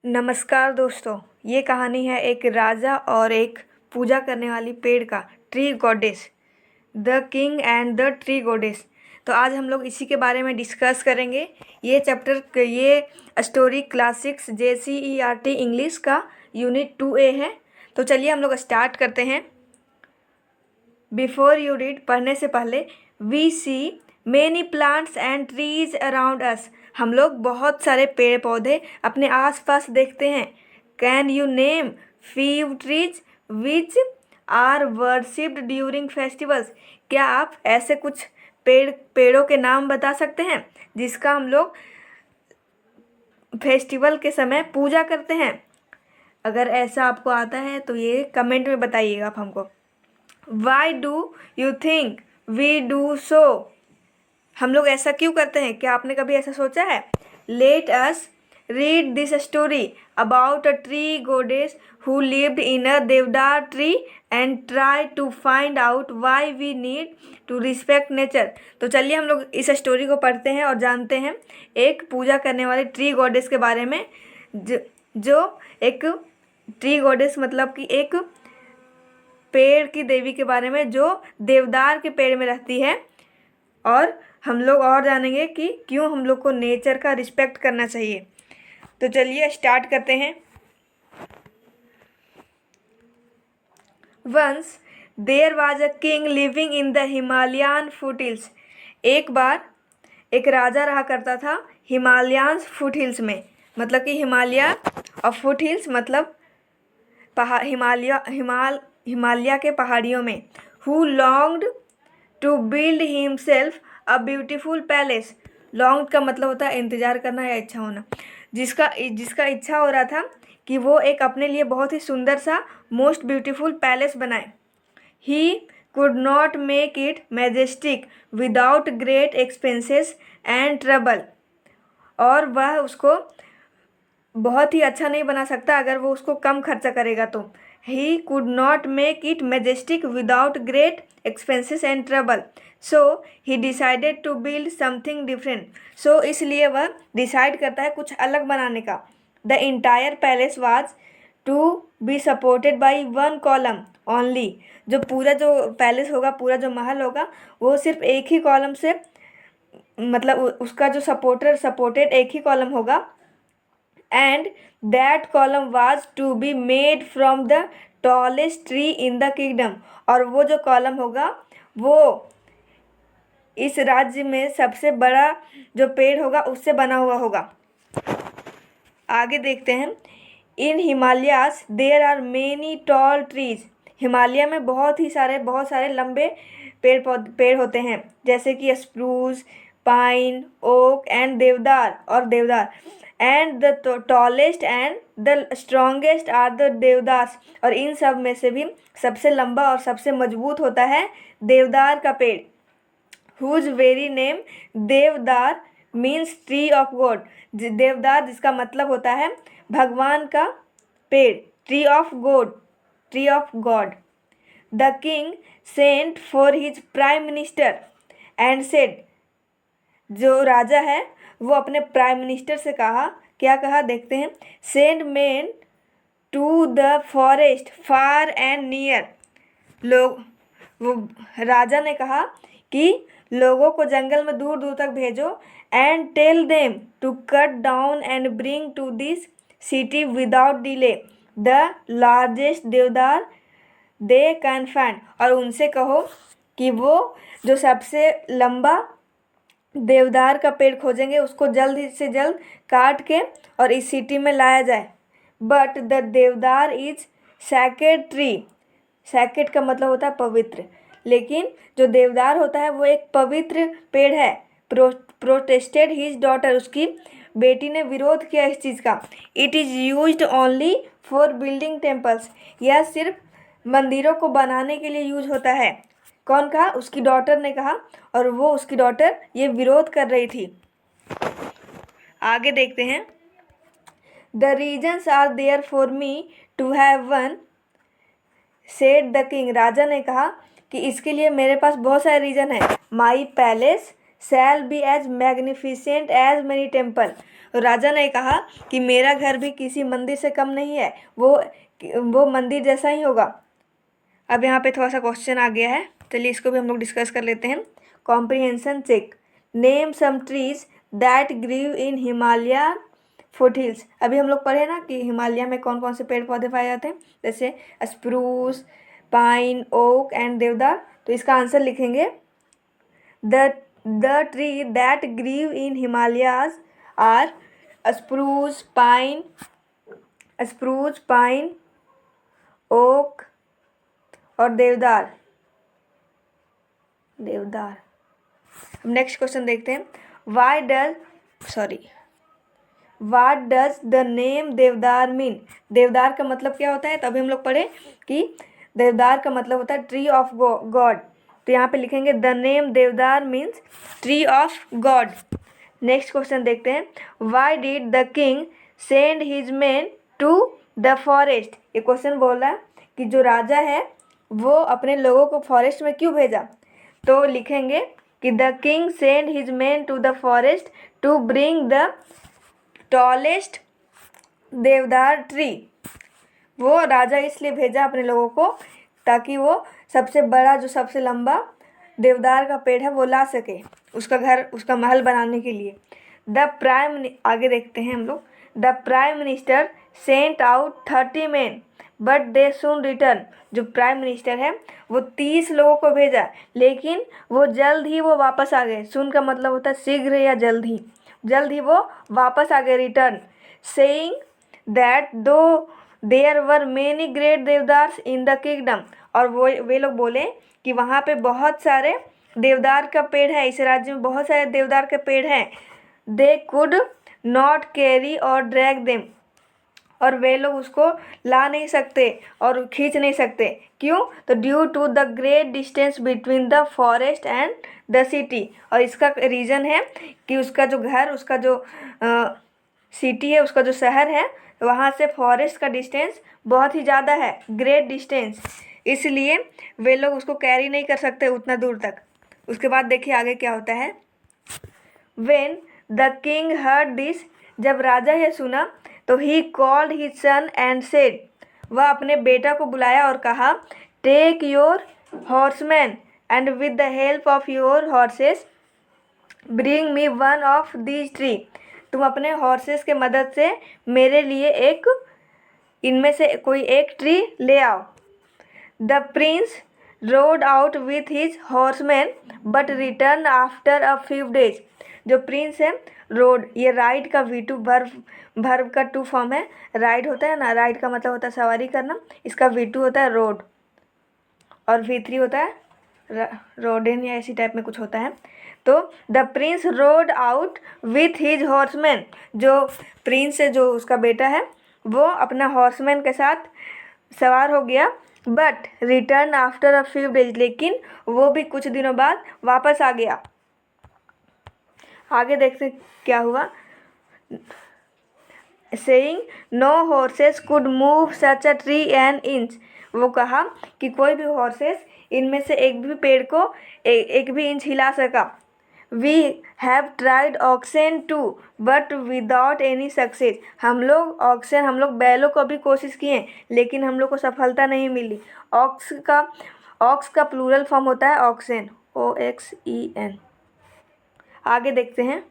नमस्कार दोस्तों। ये कहानी है एक राजा और एक पूजा करने वाली पेड़ का, tree goddess, the king and the tree goddess. तो आज हम लोग इसी के बारे में डिस्कस करेंगे। ये स्टोरी क्लासिक्स JCERT इंग्लिश का यूनिट 2A है। तो चलिए हम लोग स्टार्ट करते हैं। बिफोर यू रीड, पढ़ने से पहले, we see many plants and trees around us. हम लोग बहुत सारे पेड़ पौधे अपने आसपास देखते हैं। Can you name few trees which are worshipped during festivals? क्या आप ऐसे कुछ पेड़ों के नाम बता सकते हैं जिसका हम लोग फेस्टिवल के समय पूजा करते हैं? अगर ऐसा आपको आता है तो ये कमेंट में बताइएगा आप हमको। Why do you think we do so? हम लोग ऐसा क्यों करते हैं? क्या आपने कभी ऐसा सोचा है? Let us read this story about a tree goddess who lived in a Devdar tree and try to find out why we need to respect nature. तो चलिए हम लोग इस स्टोरी को पढ़ते हैं और जानते हैं एक पूजा करने वाले ट्री गॉडेस के बारे में। जो एक ट्री गॉडेस मतलब कि एक पेड़ की देवी के बारे में जो देवदार के पेड़ में रहती है। और हम लोग और जानेंगे कि क्यों हम लोग को नेचर का रिस्पेक्ट करना चाहिए। तो चलिए स्टार्ट करते हैं। Once there was a king living in the Himalayan foothills. एक बार एक राजा रहा करता था हिमालयन फुटहिल्स में। मतलब कि हिमालय और फुटहिल्स मतलब हिमालय के पहाड़ियों में। Who longed to build himself a beautiful palace. Longed का मतलब होता है इंतज़ार करना या इच्छा होना। जिसका इच्छा हो रहा था कि वो एक अपने लिए बहुत ही सुंदर सा मोस्ट ब्यूटीफुल पैलेस बनाए। ही could not make it majestic without great expenses and trouble. और वह उसको बहुत ही अच्छा नहीं बना सकता अगर वो उसको कम खर्चा करेगा तो। He could not make it majestic without great expenses and trouble, so he decided to build something different. So इसलिए वह डिसाइड करता है कुछ अलग बनाने का। The entire palace was to be supported by one column only. जो palace होगा, पूरा जो महल होगा, वो सिर्फ एक ही कॉलम से, मतलब उसका जो सपोर्टेड एक ही कॉलम होगा। And that column was to be made from the tallest tree in the kingdom. और वो जो कॉलम होगा वो इस राज्य में सबसे बड़ा जो पेड़ होगा उससे बना हुआ होगा। आगे देखते हैं। In Himalayas there are many tall trees. Himalaya में बहुत सारे लंबे पेड़ होते हैं, जैसे कि spruce, pine, oak and deodar. And the tallest and the strongest are the deodars. और इन सब में से भी सबसे लंबा और सबसे मजबूत होता है देवदार का पेड़। Whose very name deodar means tree of God. देवदार जिसका मतलब होता है भगवान का पेड़, tree of God. The king sent for his prime minister and said. जो राजा है वो अपने प्राइम मिनिस्टर से कहा, क्या कहा देखते हैं। Send men to the forest far and near. वो राजा ने कहा कि लोगों को जंगल में दूर दूर तक भेजो। And tell them to cut down and bring to this city without delay the largest deodar they can find. और उनसे कहो कि वो जो सबसे लंबा देवदार का पेड़ खोजेंगे उसको जल्द से जल्द काट के और इस सिटी में लाया जाए। बट द देवदार इज सैक्रेड ट्री। सैक्रेड का मतलब होता है पवित्र, लेकिन जो देवदार होता है वो एक पवित्र पेड़ है। Protested his daughter. उसकी बेटी ने विरोध किया इस चीज़ का। It is used only for building temples. यह सिर्फ मंदिरों को बनाने के लिए यूज होता है। कौन कहा? उसकी डॉटर ने कहा, और वो उसकी डॉटर ये विरोध कर रही थी। आगे देखते हैं। The reasons are there for me to have one, said the king. राजा ने कहा कि इसके लिए मेरे पास बहुत सारे रीजन है। My palace shall be as magnificent as many temple. तो राजा ने कहा कि मेरा घर भी किसी मंदिर से कम नहीं है, वो मंदिर जैसा ही होगा। अब यहाँ पे थोड़ा सा क्वेश्चन आ गया है, चलिए इसको भी हम लोग डिस्कस कर लेते हैं। Comprehension check. Name some trees that grew in Himalaya foothills. अभी हम लोग पढ़े ना कि हिमालय में कौन कौन से पेड़ पौधे पाए जाते हैं, जैसे स्प्रूस, पाइन, ओक एंड देवदार। तो इसका आंसर लिखेंगे the tree that grew in Himalayas are spruce, pine, oak और देवदार। नेक्स्ट क्वेश्चन देखते हैं। What does the name deodar mean. देवदार का मतलब क्या होता है, तभी हम लोग पढ़े कि देवदार का मतलब होता है ट्री ऑफ गॉड। तो यहाँ पे लिखेंगे the name deodar means tree of god. Next question देखते हैं। Why did the king send his men to the forest. ये क्वेश्चन बोल रहा है कि जो राजा है वो अपने लोगों को फॉरेस्ट में क्यों भेजा। तो लिखेंगे कि the king send his men to the forest to bring the tallest deodar tree. वो राजा इसलिए भेजा अपने लोगों को ताकि वो सबसे बड़ा, जो सबसे लंबा देवदार का पेड़ है वो ला सके, उसका घर, उसका महल बनाने के लिए। आगे देखते हैं हम लोग। The prime minister sent out 30 men but they soon return. जो प्राइम मिनिस्टर है वो 30 लोगों को भेजा, लेकिन वो जल्द ही वो वापस आ गए। सून का मतलब होता है शीघ्र या जल्द ही वो वापस आ गए, return. Saying that though there were many great deodars in the kingdom. और वे लोग बोले कि वहाँ पे बहुत सारे देवदार का पेड़ है, इस राज्य में बहुत सारे देवदार के पेड़ हैं। दे कुड नॉट कैरी और ड्रैग देम। और वे लोग उसको ला नहीं सकते और खींच नहीं सकते। क्यों? तो due to the great distance between the forest and the city. और इसका रीज़न है कि उसका जो घर, उसका जो सिटी है, उसका जो शहर है, वहाँ से फॉरेस्ट का डिस्टेंस बहुत ही ज़्यादा है, ग्रेट डिस्टेंस, इसलिए वे लोग उसको कैरी नहीं कर सकते उतना दूर तक। उसके बाद देखिए आगे क्या होता है। When the king heard this, जब राजा यह सुना तो he called his son and said, वह अपने बेटा को बुलाया और कहा, take your horsemen and with the help of your horses bring me one of these tree। तुम अपने हॉर्सेस के मदद से मेरे लिए इनमें से कोई एक ट्री ले आओ। The prince rode out with his horsemen but returned after a few days। जो प्रिंस है, रोड, ये राइड का V2 वर्ब का 2 फॉर्म है। राइड होता है ना, राइड का मतलब होता है सवारी करना, इसका V2 होता है रोड और V3 होता है रोडन या इसी टाइप में कुछ होता है। तो the Prince road out with his horseman. जो प्रिंस है, जो उसका बेटा है, वो अपना हॉर्समैन के साथ सवार हो गया। But return after a few days, लेकिन वो भी कुछ दिनों बाद वापस आ गया। आगे देखते क्या हुआ। Saying no horses could move such a tree an inch. वो कहा कि कोई भी हॉर्सेस इनमें से एक भी पेड़ को एक भी इंच हिला सका। We have tried oxen too but without any success. हम लोग बैलों को भी कोशिश किए, लेकिन हम लोग को सफलता नहीं मिली। ऑक्स का प्लूरल फॉर्म होता है ऑक्सन, OXEN। आगे देखते हैं।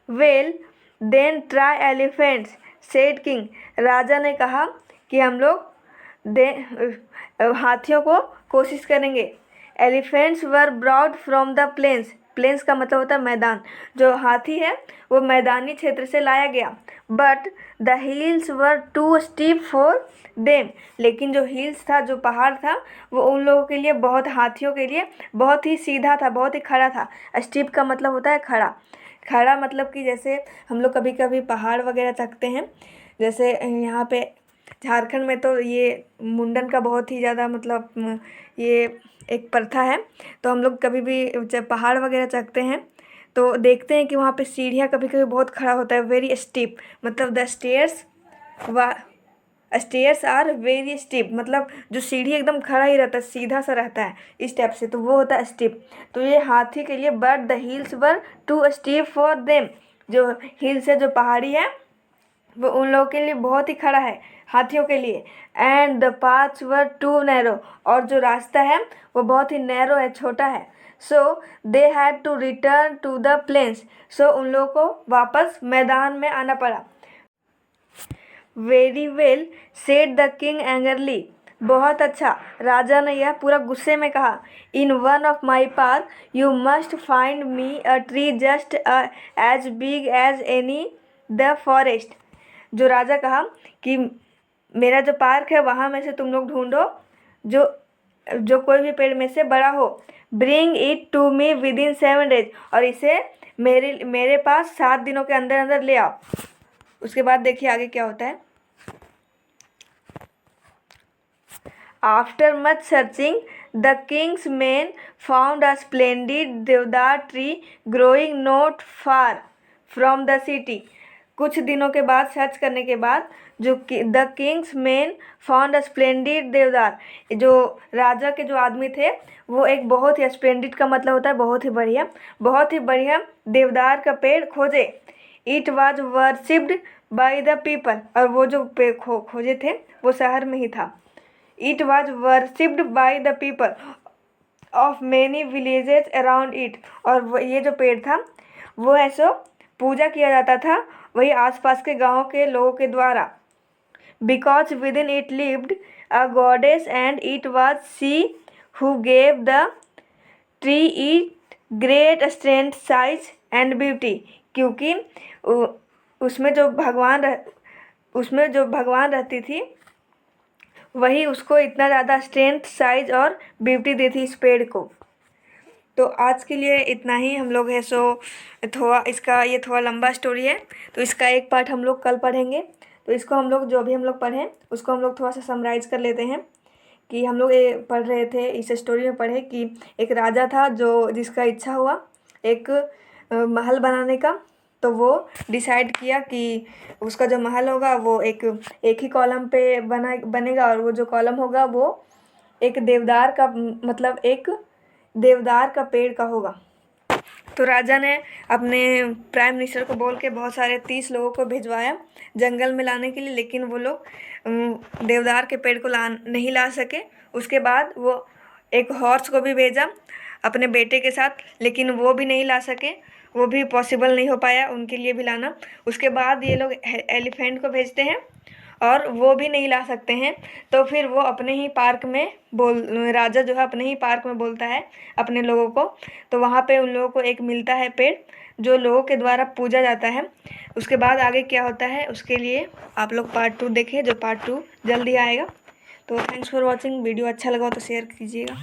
Well then try elephants said king. राजा ने कहा कि हम लोग हाथियों को कोशिश करेंगे। Elephants were brought from the plains. Plains का मतलब होता है मैदान। जो हाथी है वो मैदानी क्षेत्र से लाया गया। But the hills were too steep for them. लेकिन जो हिल्स था, जो पहाड़ था, वो उन लोगों के लिए, हाथियों के लिए बहुत ही सीधा था, बहुत ही खड़ा था। स्टीप का मतलब होता है खड़ा। खड़ा मतलब कि जैसे हम लोग कभी कभी पहाड़ वगैरह चढ़ते हैं, जैसे यहाँ पे झारखंड में तो ये मुंडन का बहुत ही ज़्यादा मतलब ये एक प्रथा है। तो हम लोग कभी भी जब पहाड़ वगैरह चढ़ते हैं तो देखते हैं कि वहाँ पे सीढ़ियाँ कभी कभी बहुत खड़ा होता है, वेरी स्टीप, मतलब the stairs stairs are very steep, मतलब जो सीढ़ी एकदम खड़ा ही रहता है, सीधा सा रहता है इस टाइप से, तो वो होता है स्टीप। तो ये हाथी के लिए, but the hills were too steep for them, जो हिल्स है, जो पहाड़ी है, वो उन लोगों के लिए बहुत ही खड़ा है, हाथियों के लिए। And the paths were too narrow, और जो रास्ता है वो बहुत ही नैरो है, छोटा है। So they had to return to the plains, so उन लोगों को वापस मैदान में आना पड़ा। Very well said the king angrily, बहुत अच्छा, राजा ने यह पूरा गुस्से में कहा। In one of my park you must find me a tree just as big as any the forest, जो राजा कहा कि मेरा जो पार्क है वहाँ में से तुम लोग ढूंढो जो जो कोई भी पेड़ में से बड़ा हो। Bring it to me within 7 days, और इसे मेरे पास 7 दिनों के अंदर अंदर ले आओ। उसके बाद देखिए आगे क्या होता है। After much searching, the king's men found a splendid deodar tree growing not far from the city. कुछ दिनों के बाद, सर्च करने के बाद, जो the Kings man found a splendid देवदार, जो राजा के जो आदमी थे वो एक बहुत ही, स्प्लेंडिड का मतलब होता है बहुत ही बढ़िया देवदार का पेड़ खोजे। It was worshipped by the people, और वो जो पेड़ खोजे थे वो शहर में ही था। It was worshipped by the people of many villages around it, और ये जो पेड़ था वो ऐसो पूजा किया जाता था वही आसपास के गाँव के लोगों के द्वारा। Because with in it lived a goddess and it was see who gave the tree it great strength, size and beauty, क्योंकि उसमें जो भगवान रहती थी वही उसको इतना ज़्यादा स्ट्रेंथ, साइज और ब्यूटी दी थी इस पेड़ को। तो आज के लिए इतना ही हम लोग है सो ये थोड़ा लंबा स्टोरी है, तो इसका एक पार्ट हम लोग कल पढ़ेंगे। तो इसको हम लोग जो भी हम लोग पढ़ें उसको हम लोग थोड़ा सा समराइज कर लेते हैं। कि हम लोग ये पढ़ रहे थे, इस स्टोरी में पढ़े कि एक राजा था जिसका इच्छा हुआ एक महल बनाने का। तो वो डिसाइड किया कि उसका जो महल होगा वो एक ही कॉलम पे बनेगा, और वो जो कॉलम होगा वो एक देवदार का, मतलब एक देवदार का पेड़ का होगा। तो राजा ने अपने प्राइम मिनिस्टर को बोल के बहुत सारे 30 लोगों को भिजवाया जंगल में लाने के लिए, लेकिन वो लोग देवदार के पेड़ को नहीं ला सके। उसके बाद वो एक हॉर्स को भी भेजा अपने बेटे के साथ, लेकिन वो भी नहीं ला सके, वो भी पॉसिबल नहीं हो पाया उनके लिए भी लाना। उसके बाद ये लोग एलिफेंट को भेजते हैं और वो भी नहीं ला सकते हैं। तो फिर वो अपने ही पार्क में राजा जो है अपने ही पार्क में बोलता है अपने लोगों को। तो वहाँ पे उन लोगों को एक मिलता है पेड़ जो लोगों के द्वारा पूजा जाता है। उसके बाद आगे क्या होता है उसके लिए आप लोग पार्ट 2 देखें, जो पार्ट 2 जल्दी आएगा। तो थैंक्स फॉर वॉचिंग। वीडियो अच्छा लगा तो शेयर कीजिएगा।